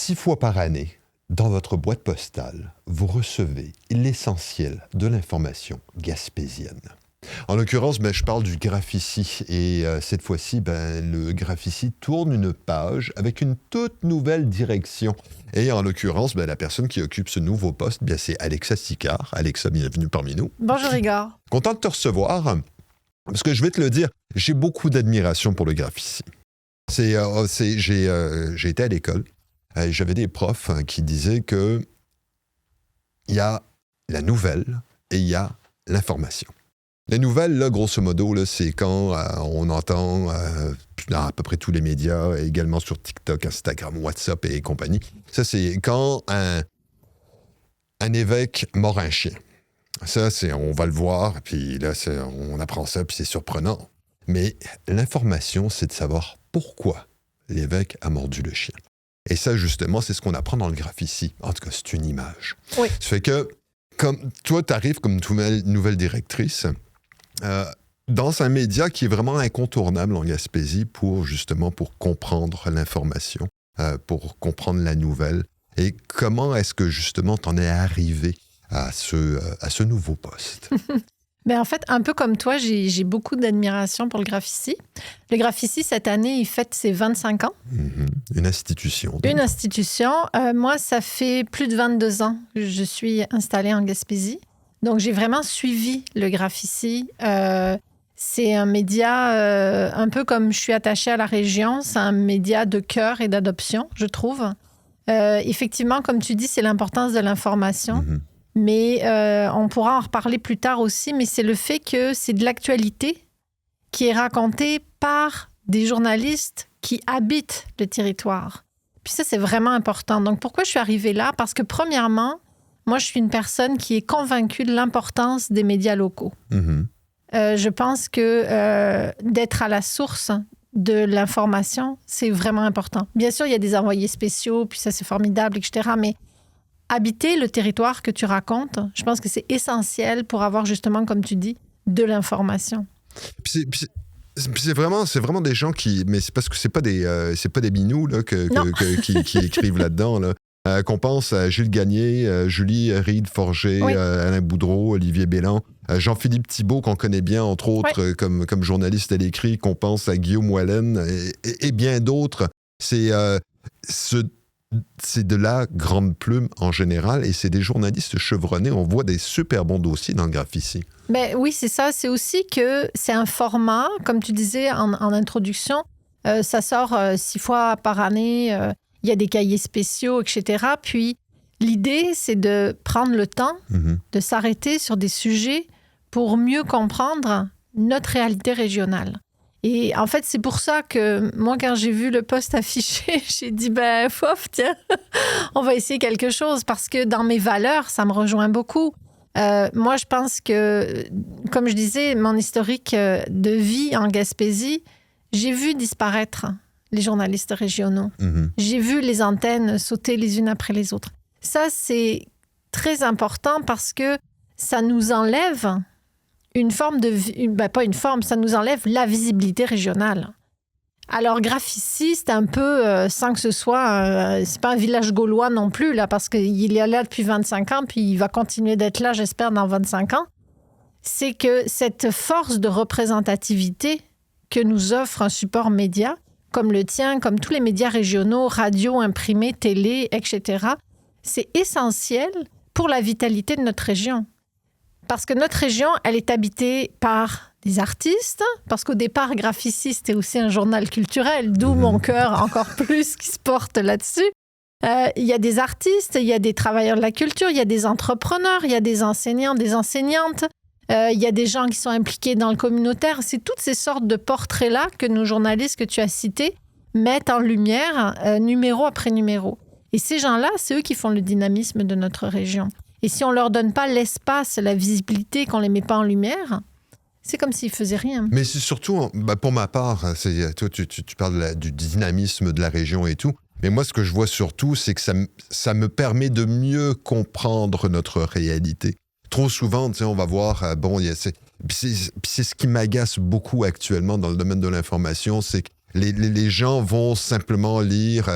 6 fois par année, dans votre boîte postale, vous recevez l'essentiel de l'information gaspésienne. En l'occurrence, je parle du Graphici. Et cette fois-ci, le Graphici tourne une page avec une toute nouvelle direction. Et en l'occurrence, la personne qui occupe ce nouveau poste, c'est Alexa Sicard. Alexa, bienvenue parmi nous. Bonjour Igor. Content de te recevoir. Parce que je vais te le dire, j'ai beaucoup d'admiration pour le Graphici. J'ai été à l'école. J'avais des profs qui disaient que il y a la nouvelle et il y a l'information. La nouvelle, là, grosso modo, là, c'est quand on entend dans à peu près tous les médias, également sur TikTok, Instagram, WhatsApp et compagnie. Ça, c'est quand un évêque mord un chien. Ça, on va le voir, puis là, on apprend ça, puis c'est surprenant. Mais l'information, c'est de savoir pourquoi l'évêque a mordu le chien. Et ça, justement, c'est ce qu'on apprend dans le Graphici. En tout cas, c'est une image. Oui. Ça fait que, comme toi, tu arrives comme nouvelle directrice dans un média qui est vraiment incontournable en Gaspésie pour comprendre l'information, pour comprendre la nouvelle. Et comment est-ce que, justement, tu en es arrivé à ce nouveau poste? En fait, un peu comme toi, j'ai beaucoup d'admiration pour le Graphici. Le Graphici, cette année, il fête ses 25 ans. Une institution. Donc. Une institution. Moi, ça fait plus de 22 ans que je suis installée en Gaspésie. Donc, j'ai vraiment suivi le Graphici. C'est un média, un peu comme je suis attachée à la région, c'est un média de cœur et d'adoption, je trouve. Effectivement, comme tu dis, c'est l'importance de l'information. Mais on pourra en reparler plus tard aussi, mais c'est le fait que c'est de l'actualité qui est racontée par des journalistes qui habitent le territoire. Puis ça, c'est vraiment important. Donc, pourquoi je suis arrivée là? Parce que, premièrement, moi, je suis une personne qui est convaincue de l'importance des médias locaux. Je pense que d'être à la source de l'information, c'est vraiment important. Bien sûr, il y a des envoyés spéciaux, puis ça, c'est formidable, etc., mais habiter le territoire que tu racontes, je pense que c'est essentiel pour avoir justement, comme tu dis, de l'information. C'est vraiment des gens qui... Mais c'est parce que c'est pas des minous là, qui écrivent là-dedans. Là. Qu'on pense à Gilles Gagné, Julie Reid-Forger, oui. Alain Boudreau, Olivier Bélan, Jean-Philippe Thibault, qu'on connaît bien, entre autres, oui. comme journaliste à l'écrit, qu'on pense à Guillaume Wallen et bien d'autres. C'est de la grande plume en général et c'est des journalistes chevronnés. On voit des super bons dossiers dans le Graphici. Oui, c'est ça. C'est aussi que c'est un format, comme tu disais en introduction, ça sort 6 fois par année, il y a des cahiers spéciaux, etc. Puis l'idée, c'est de prendre le temps de s'arrêter sur des sujets pour mieux comprendre notre réalité régionale. Et en fait, c'est pour ça que moi, quand j'ai vu le poste affiché, j'ai dit, tiens, on va essayer quelque chose parce que dans mes valeurs, ça me rejoint beaucoup. Moi, je pense que, comme je disais, mon historique de vie en Gaspésie, j'ai vu disparaître les journalistes régionaux. J'ai vu les antennes sauter les unes après les autres. Ça, c'est très important parce que ça nous enlève une forme ça nous enlève la visibilité régionale. Alors, Graphici, c'est un peu, sans que ce soit, c'est pas un village gaulois non plus, là, parce qu'il est là depuis 25 ans, puis il va continuer d'être là, j'espère, dans 25 ans. C'est que cette force de représentativité que nous offre un support média, comme le tien, comme tous les médias régionaux, radio, imprimé, télé, etc., c'est essentiel pour la vitalité de notre région. Parce que notre région, elle est habitée par des artistes, parce qu'au départ, Graphici, c'était aussi un journal culturel, d'où mon cœur encore plus qui se porte là-dessus. Il y a des artistes, il y a des travailleurs de la culture, il y a des entrepreneurs, il y a des enseignants, des enseignantes, il y a des gens qui sont impliqués dans le communautaire. C'est toutes ces sortes de portraits-là que nos journalistes que tu as cités mettent en lumière, numéro après numéro. Et ces gens-là, c'est eux qui font le dynamisme de notre région. Et si on ne leur donne pas l'espace, la visibilité, qu'on ne les met pas en lumière, c'est comme s'ils ne faisaient rien. Mais c'est surtout, pour ma part, toi, tu parles du dynamisme de la région et tout, mais moi, ce que je vois surtout, c'est que ça me permet de mieux comprendre notre réalité. Trop souvent, on va voir, c'est ce qui m'agace beaucoup actuellement dans le domaine de l'information, c'est que les gens vont simplement lire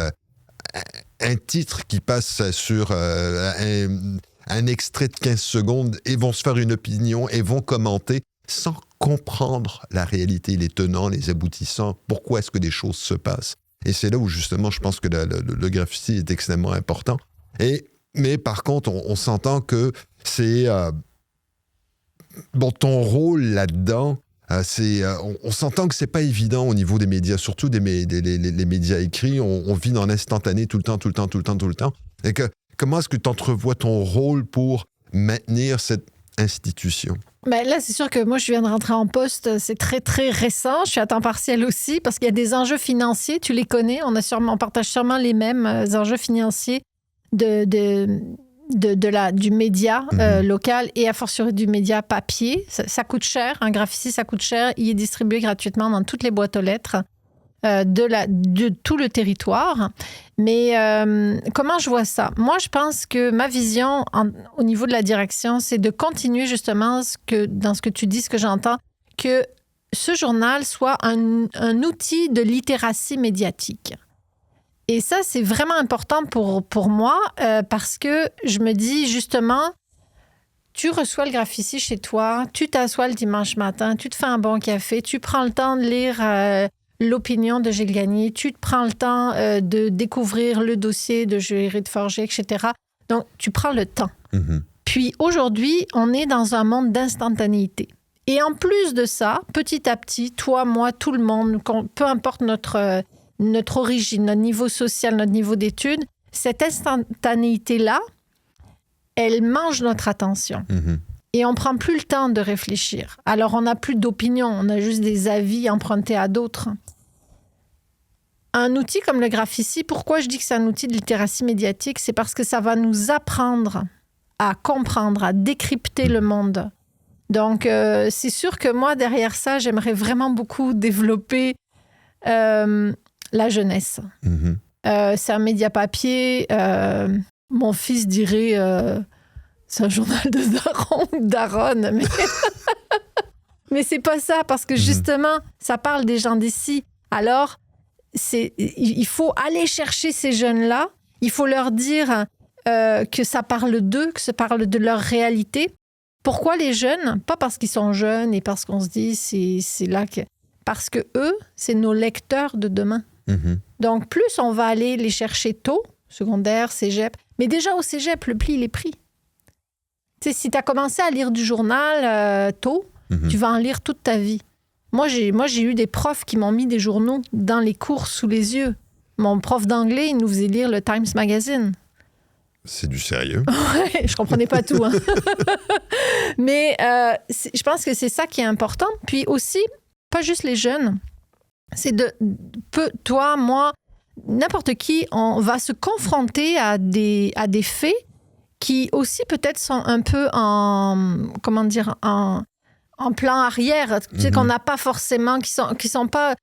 un titre qui passe sur un extrait de 15 secondes et vont se faire une opinion et vont commenter sans comprendre la réalité, les tenants, les aboutissants, pourquoi est-ce que des choses se passent. Et c'est là où, justement, je pense que le graffiti est extrêmement important. Mais par contre, on s'entend que c'est... ton rôle là-dedans, on s'entend que c'est pas évident au niveau des médias, surtout les médias écrits. On vit dans l'instantané tout le temps. Et comment est-ce que tu entrevois ton rôle pour maintenir cette institution? Ben là, c'est sûr que moi, je viens de rentrer en poste. C'est très, très récent. Je suis à temps partiel aussi parce qu'il y a des enjeux financiers. Tu les connais. On partage sûrement les mêmes enjeux financiers du média local et a fortiori du média papier. Ça coûte cher. Un graffiti, ça coûte cher. Il est distribué gratuitement dans toutes les boîtes aux lettres de tout le territoire. Mais comment je vois ça? Moi, je pense que ma vision au niveau de la direction, c'est de continuer justement dans ce que tu dis, ce que j'entends, que ce journal soit un outil de littératie médiatique. Et ça, c'est vraiment important pour moi parce que je me dis justement, tu reçois le graffiti chez toi, tu t'assois le dimanche matin, tu te fais un bon café, tu prends le temps de lire l'opinion de Gilles Gagné, tu te prends le temps de découvrir le dossier de Jules Forger, etc. Donc, tu prends le temps. Puis aujourd'hui, on est dans un monde d'instantanéité. Et en plus de ça, petit à petit, toi, moi, tout le monde, peu importe notre origine, notre niveau social, notre niveau d'études, cette instantanéité-là, elle mange notre attention. Et on ne prend plus le temps de réfléchir. Alors, on n'a plus d'opinion, on a juste des avis empruntés à d'autres. Un outil comme le graffiti, pourquoi je dis que c'est un outil de littératie médiatique? C'est parce que ça va nous apprendre à comprendre, à décrypter le monde. Donc, c'est sûr que moi, derrière ça, j'aimerais vraiment beaucoup développer la jeunesse. C'est un média papier. Mon fils dirait... c'est un journal de daronne, mais c'est pas ça, parce que justement, ça parle des gens d'ici. Alors, il faut aller chercher ces jeunes-là, il faut leur dire que ça parle d'eux, que ça parle de leur réalité. Pourquoi les jeunes? Pas parce qu'ils sont jeunes et parce qu'on se dit c'est là que... Parce que eux, c'est nos lecteurs de demain. Donc, plus on va aller les chercher tôt, secondaire, cégep, mais déjà au cégep, le pli, il est pris. Tu sais, si tu as commencé à lire du journal tôt, tu vas en lire toute ta vie. Moi, j'ai eu des profs qui m'ont mis des journaux dans les cours sous les yeux. Mon prof d'anglais, il nous faisait lire le Times Magazine. C'est du sérieux. Ouais, je comprenais pas tout. Hein. Mais je pense que c'est ça qui est important. Puis aussi, pas juste les jeunes, c'est toi, moi, n'importe qui, on va se confronter à des faits qui aussi peut-être sont un peu en plan arrière, tu sais, qu'on n'a pas forcément, qui sont pas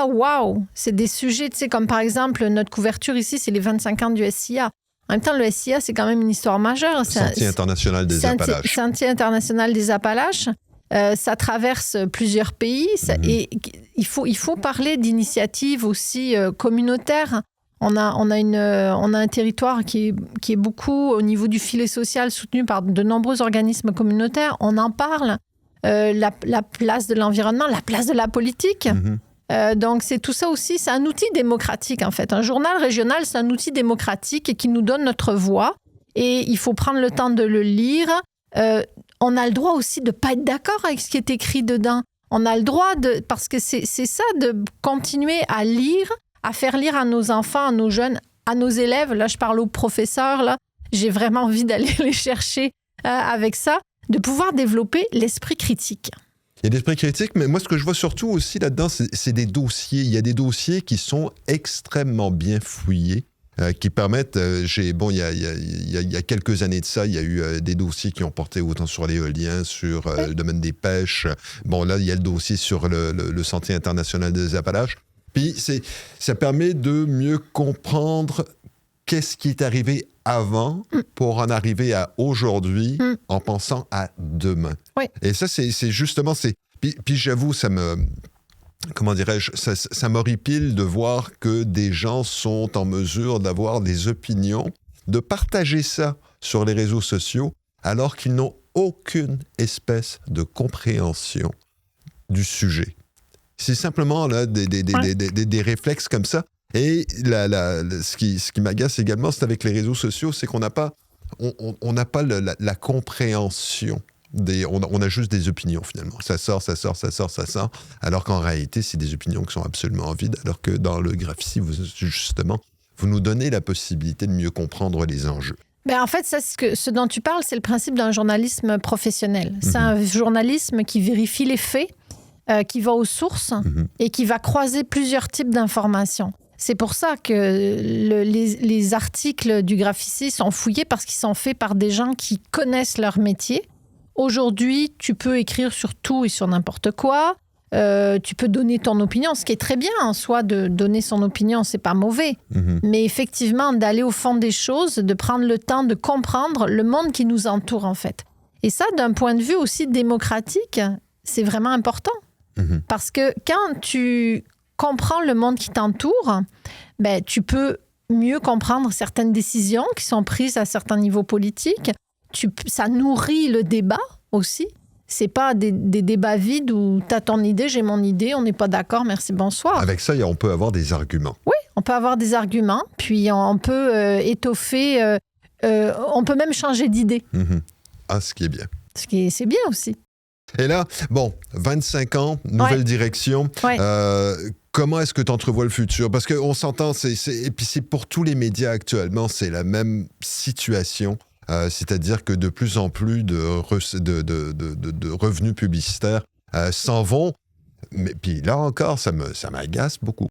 wow. C'est des sujets, tu sais, comme par exemple, notre couverture ici, c'est les 25 ans du SIA. En même temps, le SIA, c'est quand même une histoire majeure. Sentier international des Appalaches. Sentier international des Appalaches. Ça traverse plusieurs pays et il faut parler d'initiatives aussi communautaires. On a un territoire qui est beaucoup au niveau du filet social soutenu par de nombreux organismes communautaires. On en parle. La place de l'environnement, la place de la politique. Donc, c'est tout ça aussi. C'est un outil démocratique, en fait. Un journal régional, c'est un outil démocratique qui nous donne notre voix. Et il faut prendre le temps de le lire. On a le droit aussi de ne pas être d'accord avec ce qui est écrit dedans. On a le droit parce que c'est ça, de continuer à lire, à faire lire à nos enfants, à nos jeunes, à nos élèves. Là, je parle aux professeurs. Là, j'ai vraiment envie d'aller les chercher avec ça, de pouvoir développer l'esprit critique. Il y a l'esprit critique, mais moi, ce que je vois surtout aussi là-dedans, c'est des dossiers. Il y a des dossiers qui sont extrêmement bien fouillés, qui permettent... il y a quelques années de ça, il y a eu des dossiers qui ont porté autant sur l'éolien, sur le domaine des pêches. Bon, là, il y a le dossier sur le Sentier international des Appalaches. Puis, ça permet de mieux comprendre qu'est-ce qui est arrivé avant pour en arriver à aujourd'hui en pensant à demain. Oui. Et ça, c'est justement... Puis j'avoue, ça me comment dirais-je, ça m'horripile de voir que des gens sont en mesure d'avoir des opinions, de partager ça sur les réseaux sociaux, alors qu'ils n'ont aucune espèce de compréhension du sujet. C'est simplement là, des réflexes comme ça. Et ce qui m'agace également, c'est avec les réseaux sociaux, c'est qu'on n'a pas, on n'a pas la compréhension. On a juste des opinions, finalement. Ça sort. Alors qu'en réalité, c'est des opinions qui sont absolument vides. Alors que dans le graphisme, vous nous donnez la possibilité de mieux comprendre les enjeux. Ben en fait, ce dont tu parles, c'est le principe d'un journalisme professionnel. C'est un journalisme qui vérifie les faits, qui va aux sources et qui va croiser plusieurs types d'informations. C'est pour ça que les articles du Graphici sont fouillés parce qu'ils sont faits par des gens qui connaissent leur métier. Aujourd'hui, tu peux écrire sur tout et sur n'importe quoi. Tu peux donner ton opinion, ce qui est très bien en soi de donner son opinion, c'est pas mauvais. Mais effectivement, d'aller au fond des choses, de prendre le temps de comprendre le monde qui nous entoure en fait. Et ça, d'un point de vue aussi démocratique, c'est vraiment important. Parce que quand tu comprends le monde qui t'entoure, ben, tu peux mieux comprendre certaines décisions qui sont prises à certains niveaux politiques. Ça nourrit le débat aussi. C'est pas des débats vides où tu as ton idée, j'ai mon idée, on n'est pas d'accord, merci, bonsoir. Avec ça, on peut avoir des arguments. Oui, on peut avoir des arguments, puis on peut étoffer, on peut même changer d'idée. Ah, ce qui est bien. C'est bien aussi. Et là, 25 ans, nouvelle direction. Comment est-ce que tu entrevois le futur? Parce qu'on s'entend, et puis c'est pour tous les médias actuellement, c'est la même situation. C'est-à-dire que de plus en plus de revenus publicitaires s'en vont. Mais puis là encore, ça m'agace beaucoup.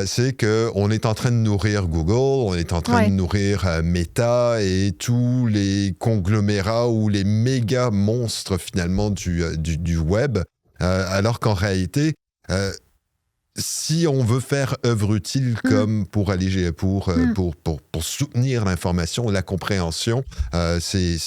C'est qu'on est en train de nourrir Google, on est en train de nourrir Meta et tous les conglomérats ou les méga monstres finalement du web, alors qu'en réalité, si on veut faire œuvre utile comme pour soutenir l'information, la compréhension, c'est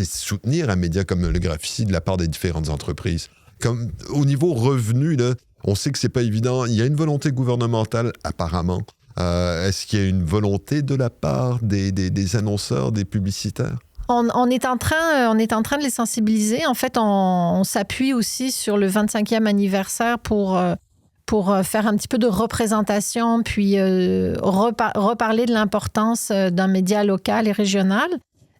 soutenir un média comme le Graphici de la part des différentes entreprises. Comme au niveau revenu, là, on sait que c'est pas évident. Il y a une volonté gouvernementale, apparemment. Est-ce qu'il y a une volonté de la part des annonceurs, des publicitaires? On est en train de les sensibiliser. En fait, on s'appuie aussi sur le 25e anniversaire pour faire un petit peu de représentation, puis reparler de l'importance d'un média local et régional.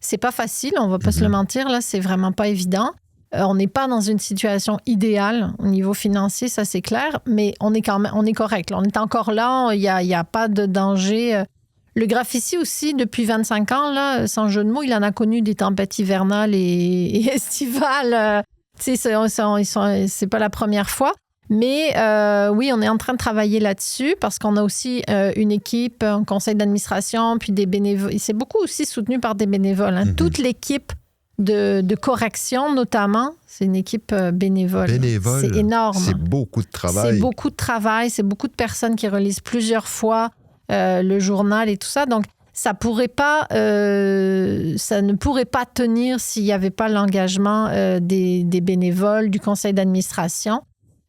C'est pas facile, on va pas se le mentir, là, c'est vraiment pas évident. On n'est pas dans une situation idéale au niveau financier, ça c'est clair, mais on est correct. Là. On est encore là, il y a pas de danger. Le Graphici aussi, depuis 25 ans, là, sans jeu de mots, il en a connu des tempêtes hivernales et estivales. Tu sais, c'est pas la première fois. Mais oui, on est en train de travailler là-dessus parce qu'on a aussi une équipe, un conseil d'administration, puis des bénévoles. C'est beaucoup aussi soutenu par des bénévoles. Toute l'équipe de correction, notamment, c'est une équipe bénévole. C'est énorme. C'est beaucoup de travail. C'est beaucoup de travail. C'est beaucoup de personnes qui relisent plusieurs fois le journal et tout ça. Donc, ça ne pourrait pas tenir s'il n'y avait pas l'engagement des bénévoles, du conseil d'administration.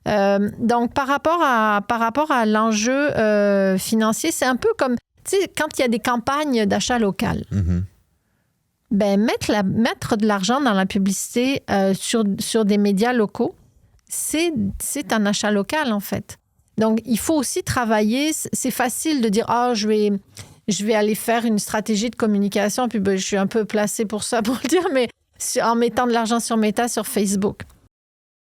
Donc, par rapport à l'enjeu financier, c'est un peu comme, tu sais, quand il y a des campagnes d'achat local. Ben, mettre de l'argent dans la publicité sur des médias locaux, c'est un achat local, en fait. Donc, il faut aussi travailler. C'est facile de dire, je vais aller faire une stratégie de communication, puis je suis un peu placée pour ça, pour le dire, mais en mettant de l'argent sur Meta, sur Facebook.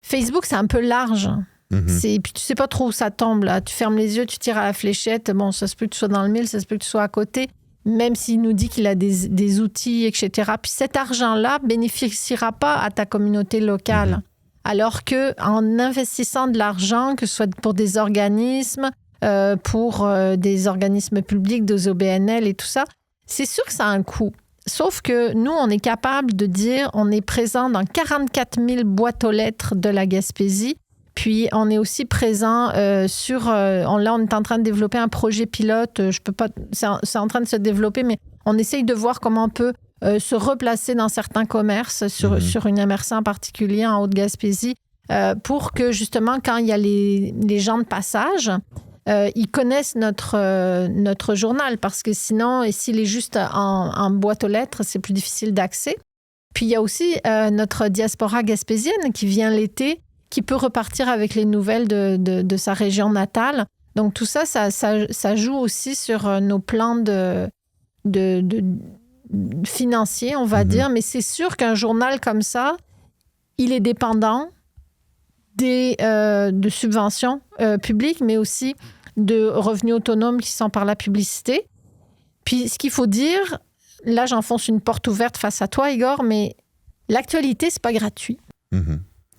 Facebook, c'est un peu large. Puis tu sais pas trop où ça tombe, là. Tu fermes les yeux, tu tires à la fléchette. Bon, ça se peut que tu sois dans le mille, ça se peut que tu sois à côté. Même s'il nous dit qu'il a des outils, etc. Puis cet argent-là bénéficiera pas à ta communauté locale. Alors qu'en investissant de l'argent, que ce soit pour des organismes, pour des organismes publics, des OBNL et tout ça, c'est sûr que ça a un coût. Sauf que nous, on est capable de dire, on est présent dans 44 000 boîtes aux lettres de la Gaspésie. Puis, on est aussi présent là, on est en train de développer un projet pilote. C'est en train de se développer, mais on essaye de voir comment on peut se replacer dans certains commerces sur une MRC en particulier en Haute-Gaspésie pour que justement, quand il y a les gens de passage, ils connaissent notre journal, parce que sinon, s'il est juste en boîte aux lettres, c'est plus difficile d'accès. Puis il y a aussi notre diaspora gaspésienne qui vient l'été, qui peut repartir avec les nouvelles de sa région natale. Donc tout ça, ça joue aussi sur nos plans de financiers, on va dire. Mais c'est sûr qu'un journal comme ça, il est dépendant de subventions publiques, mais aussi de revenus autonomes qui sont par la publicité. Puis ce qu'il faut dire, là j'enfonce une porte ouverte face à toi, Igor, mais l'actualité, c'est pas gratuit.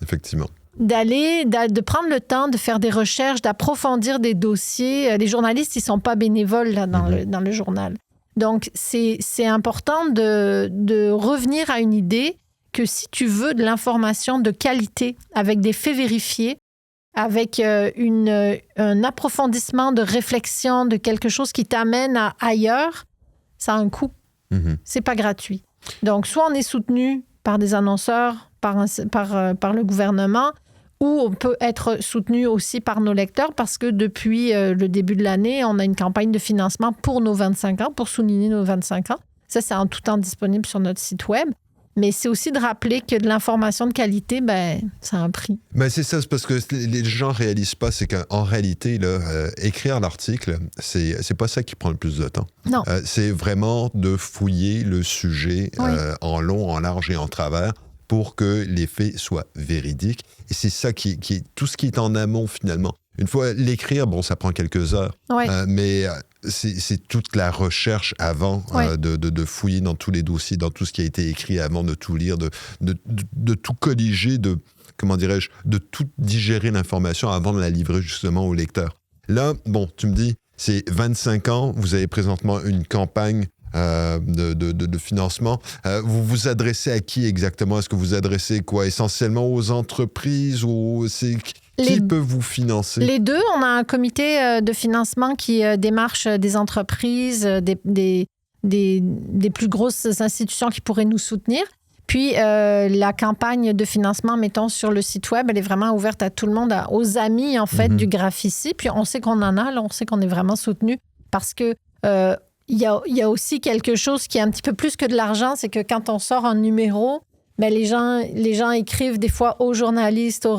Effectivement. De prendre le temps de faire des recherches, d'approfondir des dossiers. Les journalistes, ils sont pas bénévoles là, dans le journal. Donc, c'est important de revenir à une idée que si tu veux de l'information de qualité, avec des faits vérifiés, avec un approfondissement de réflexion, de quelque chose qui t'amène à ailleurs, ça a un coût. C'est pas gratuit. Donc, soit on est soutenu par des annonceurs, par le gouvernement, ou on peut être soutenu aussi par nos lecteurs, parce que depuis le début de l'année, on a une campagne de financement pour nos 25 ans, pour souligner nos 25 ans. Ça, c'est en tout temps disponible sur notre site web. Mais c'est aussi de rappeler que de l'information de qualité, ça a un prix. C'est ça, c'est parce que les gens ne réalisent pas, c'est qu'en réalité, là, écrire l'article, c'est pas ça qui prend le plus de temps. Non. C'est vraiment de fouiller le sujet en long, en large et en travers pour que les faits soient véridiques. Et c'est ça qui est tout ce qui est en amont, finalement. Une fois l'écrire, ça prend quelques heures. Mais c'est toute la recherche avant de fouiller dans tous les dossiers, dans tout ce qui a été écrit avant de tout lire, de tout colliger, de tout digérer l'information avant de la livrer justement au lecteur. Là, tu me dis, c'est 25 ans, vous avez présentement une campagne de financement. Vous vous adressez à qui exactement? Est-ce que vous adressez quoi? Essentiellement aux entreprises ou qui peut vous financer? Les deux. On a un comité de financement qui démarche des entreprises, des plus grosses institutions qui pourraient nous soutenir. Puis, la campagne de financement, mettons, sur le site web, elle est vraiment ouverte à tout le monde, aux amis, en fait, du Graphici. Puis, on sait qu'on en a, là, on sait qu'on est vraiment soutenu parce que il y a aussi quelque chose qui est un petit peu plus que de l'argent, c'est que quand on sort un numéro, les gens écrivent des fois aux journalistes, au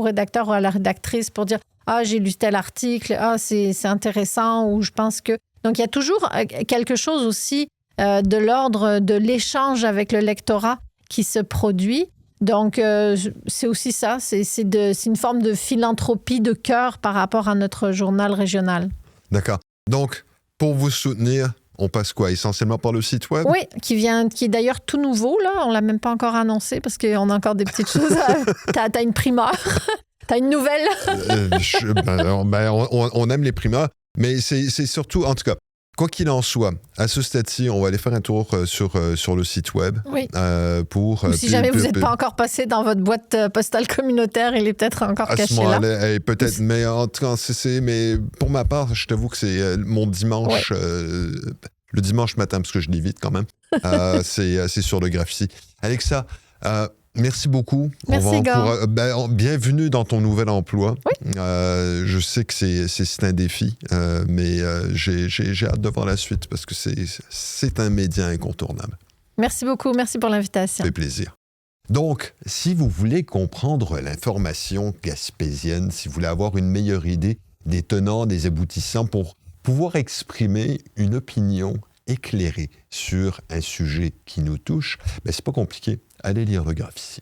rédacteur ou à la rédactrice pour dire « Ah, j'ai lu tel article, c'est intéressant » ou « Je pense que… » Donc, il y a toujours quelque chose aussi de l'ordre de l'échange avec le lectorat qui se produit. Donc, c'est aussi ça, c'est une forme de philanthropie de cœur par rapport à notre journal régional. D'accord. Donc, pour vous soutenir, on passe quoi? Essentiellement par le site web? Oui, qui est d'ailleurs tout nouveau, là. On ne l'a même pas encore annoncé parce qu'on a encore des petites choses. T'as une primeur. T'as une nouvelle. On aime les primeurs, mais c'est surtout, en tout cas, quoi qu'il en soit, à ce stade-ci, on va aller faire un tour sur le site web. Oui. Ou si jamais vous n'êtes pas encore passé dans votre boîte postale communautaire, il est peut-être encore caché là. Peut-être, mais en tout cas, mais pour ma part, je t'avoue que c'est mon dimanche, le dimanche matin, parce que je lis vite quand même, c'est sur le Graphici. Alexa, merci beaucoup. Merci, bienvenue dans ton nouvel emploi. Oui. Je sais que c'est un défi, mais j'ai hâte de voir la suite parce que c'est un média incontournable. Merci beaucoup. Merci pour l'invitation. Ça fait plaisir. Donc, si vous voulez comprendre l'information gaspésienne, si vous voulez avoir une meilleure idée des tenants, des aboutissants pour pouvoir exprimer une opinion éclairée sur un sujet qui nous touche, c'est pas compliqué. Allez lire le Graphici.